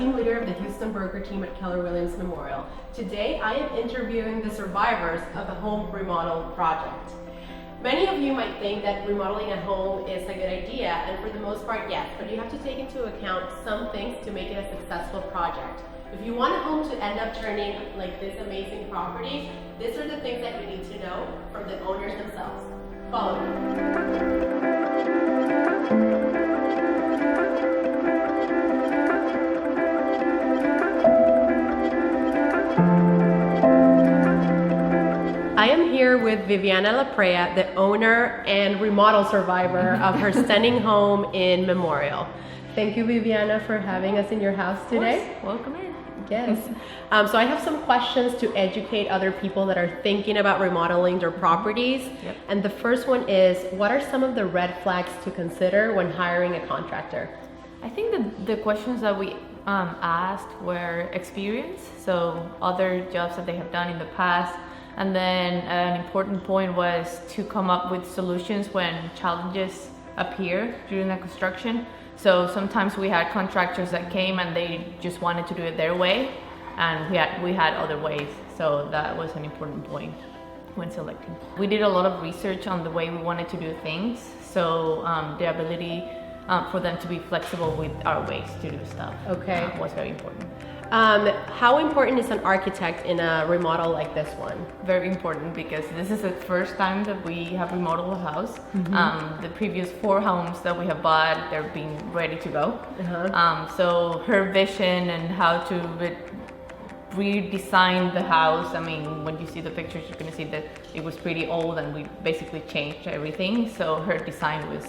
team leader of the Houston broker team at Keller Williams Memorial. Today, I am interviewing the survivors of a home remodel project. Many of you might think that remodeling a home is a good idea, and for the most part, yes, but you have to take into account some things to make it a successful project. If you want a home to end up turning like this amazing property, these are the things that you need to know from the owners themselves. Follow me. I am here with Vivianna Laprea, the owner and remodel survivor of her stunning home in Memorial. Thank you, Vivianna, for having us in your house today. Welcome in. Yes. So I have some questions to educate other people that are thinking about remodeling their properties. Yep. And the first one is, what are some of the red flags to consider when hiring a contractor? I think the questions that we asked were experience, so other jobs that they have done in the past. And then an important point was to come up with solutions when challenges appear during the construction. So sometimes we had contractors that came and they just wanted to do it their way, and we had other ways. So that was an important point when selecting. We did a lot of research on the way we wanted to do things. So the ability for them to be flexible with our ways to do stuff was very important. How important is an architect in a remodel like this one? Very important, because this is the first time that we have remodeled a house. The previous 4 homes that we have bought, they're being ready to go. So her vision and how to redesign the house, I mean, when you see the pictures, you're gonna see that it was pretty old and we basically changed everything. So her design was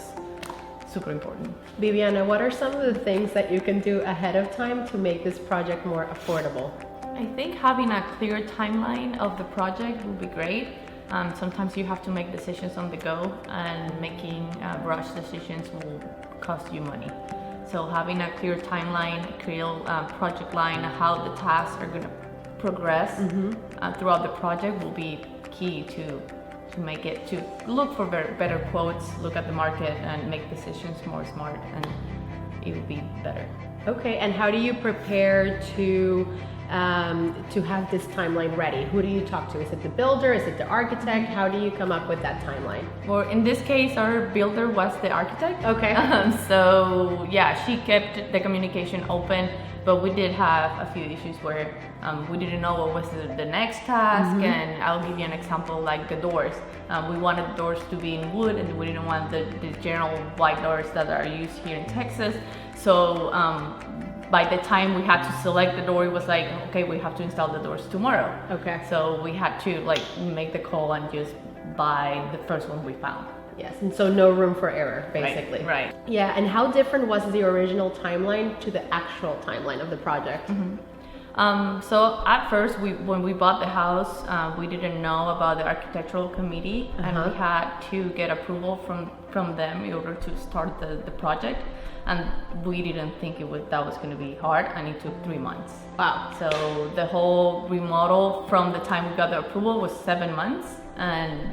super important. Vivianna, what are some of the things that you can do ahead of time to make this project more affordable? I think having a clear timeline of the project will be great. Sometimes you have to make decisions on the go, and making rush decisions will cost you money. So having a clear timeline, a clear project line, how the tasks are going to progress throughout the project will be key to make it, to look for better quotes, look at the market, and make decisions more smart, and it will be better. Okay, and how do you prepare to have this timeline ready? Who do you talk to? Is it the builder? Is it the architect? How do you come up with that timeline? Well, in this case, our builder was the architect. Okay. So yeah, she kept the communication open, but we did have a few issues where we didn't know what was the next task. And I'll give you an example, like the doors. We wanted the doors to be in wood, and we didn't want the general white doors that are used here in Texas. So by the time we had to select the door, it was like, okay, we have to install the doors tomorrow. Okay. So we had to like make the call and just buy the first one we found. Yes, and so no room for error, basically. Right. Yeah, and how different was the original timeline to the actual timeline of the project? So at first, when we bought the house, we didn't know about the architectural committee, and we had to get approval from them in order to start the project. And we didn't think that was going to be hard, and it took 3 months. Wow. So the whole remodel from the time we got the approval was 7 months,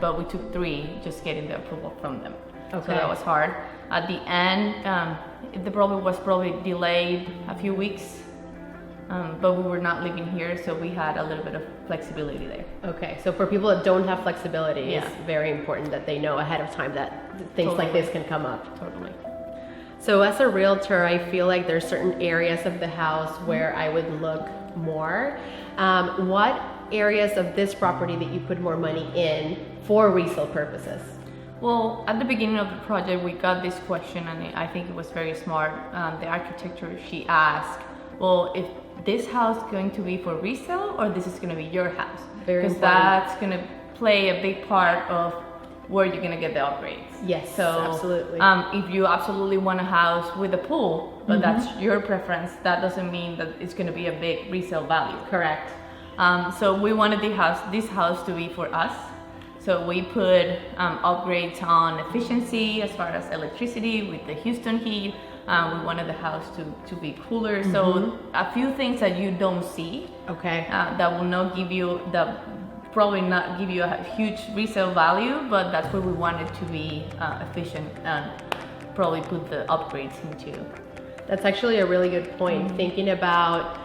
but we took 3 just getting the approval from them. Okay. So that was hard. At the end, the problem was probably delayed a few weeks, but we were not living here, so we had a little bit of flexibility there. Okay, so for people that don't have flexibility, it's very important that they know ahead of time that things like this can come up. Totally. So as a realtor, I feel like there's certain areas of the house where I would look more. What areas of this property that you put more money in for resale purposes? Well, at the beginning of the project, we got this question, and I think it was very smart. The architecture, she asked, well, if this house is going to be for resale, or this is going to be your house? Because that's going to play a big part of where you're going to get the upgrades. Yes, so, absolutely. If you absolutely want a house with a pool, but that's your preference, that doesn't mean that it's going to be a big resale value. Correct. So we wanted this house to be for us. So we put upgrades on efficiency as far as electricity with the Houston heat. We wanted the house to be cooler. So a few things that you don't see. Okay. That will not give you probably not give you a huge resale value, but that's where we want it to be efficient and probably put the upgrades into. That's actually a really good point. Thinking about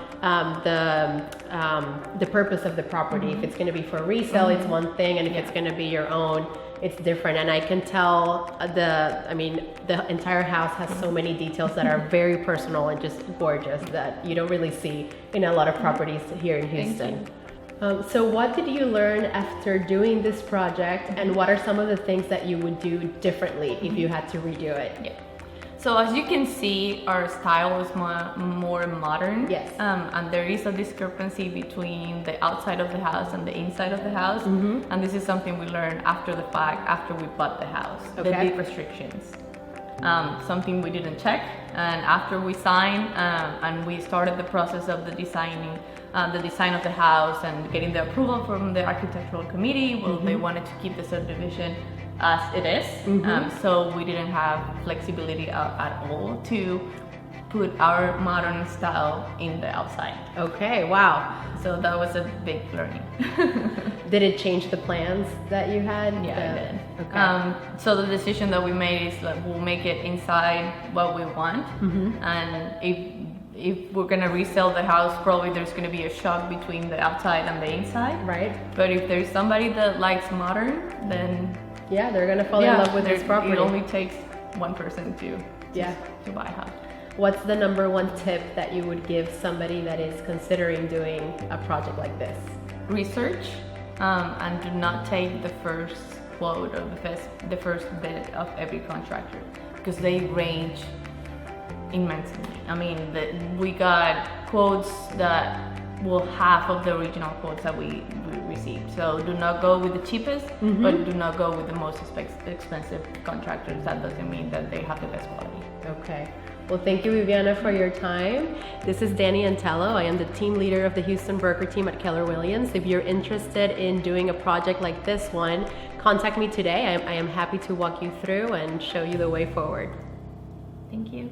the purpose of the property. If it's going to be for resale, it's one thing, and if it's going to be your own, it's different. And I can tell the entire house has so many details that are very personal and just gorgeous that you don't really see in a lot of properties here in Houston. So what did you learn after doing this project, and what are some of the things that you would do differently if you had to redo it? Yeah. So as you can see, our style is more modern. Yes. And there is a discrepancy between the outside of the house and the inside of the house. And this is something we learned after the fact, after we bought the house. The big restrictions. Something we didn't check. And after we signed and we started the process of the design of the house and getting the approval from the architectural committee, well, they wanted to keep the subdivision as it is, so we didn't have flexibility at all to put our modern style in the outside. Okay, wow. So that was a big learning. Did it change the plans that you had? Yeah, it did. Okay. So the decision that we made is that we'll make it inside what we want, and if we're gonna resell the house, probably there's gonna be a shock between the outside and the inside. Right. But if there's somebody that likes modern, then yeah, they're gonna fall in love with this property. It only takes one person to buy a house. What's the number one tip that you would give somebody that is considering doing a project like this? Research, and do not take the first quote or the first bid of every contractor, because they range immensely. I mean, we got quotes that half of the original quotes that we received. So do not go with the cheapest, but do not go with the most expensive contractors. That doesn't mean that they have the best quality. Okay. Well, thank you, Vivianna, for your time. This is Dani Antelo. I am the team leader of the Houston broker team at Keller Williams. If you're interested in doing a project like this one, contact me today. I am happy to walk you through and show you the way forward. Thank you.